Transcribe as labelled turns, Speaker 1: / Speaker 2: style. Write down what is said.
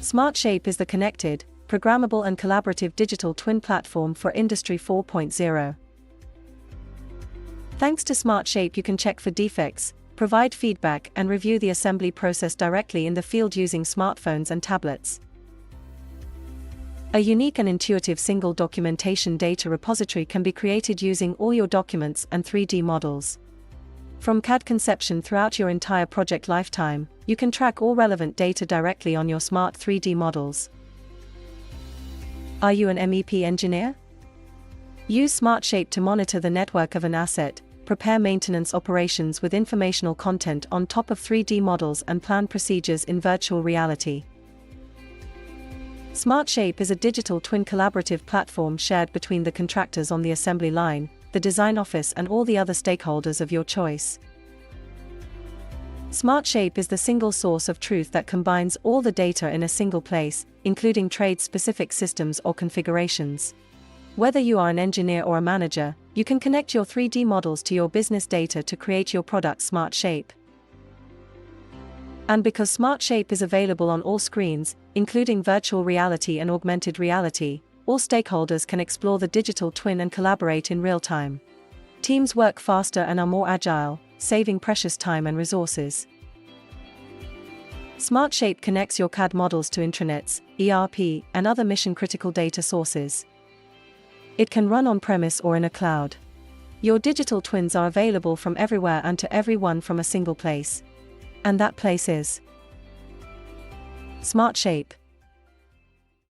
Speaker 1: SmartShape is the connected, programmable and collaborative digital twin platform for Industry 4.0. Thanks to SmartShape, you can check for defects, provide feedback and review the assembly process directly in the field using smartphones and tablets. A unique and intuitive single documentation data repository can be created using all your documents and 3D models. From CAD conception throughout your entire project lifetime, you can track all relevant data directly on your smart 3D models. Are you an M.E.P engineer? Use SmartShape to monitor the network of an asset, prepare maintenance operations with informational content on top of 3D models and plan procedures in virtual reality. SmartShape is a digital twin collaborative platform shared between the contractors on the assembly line, the design office and all the other stakeholders of your choice. SmartShape is the single source of truth that combines all the data in a single place, including trade-specific systems or configurations. Whether you are an engineer or a manager, you can connect your 3D models to your business data to create your product SmartShape. And because SmartShape is available on all screens, including virtual reality and augmented reality, all stakeholders can explore the digital twin and collaborate in real time. Teams work faster and are more agile, saving precious time and resources. SmartShape connects your CAD models to intranets, ERP, and other mission-critical data sources. It can run on-premise or in a cloud. Your digital twins are available from everywhere and to everyone from a single place. And that place is SmartShape.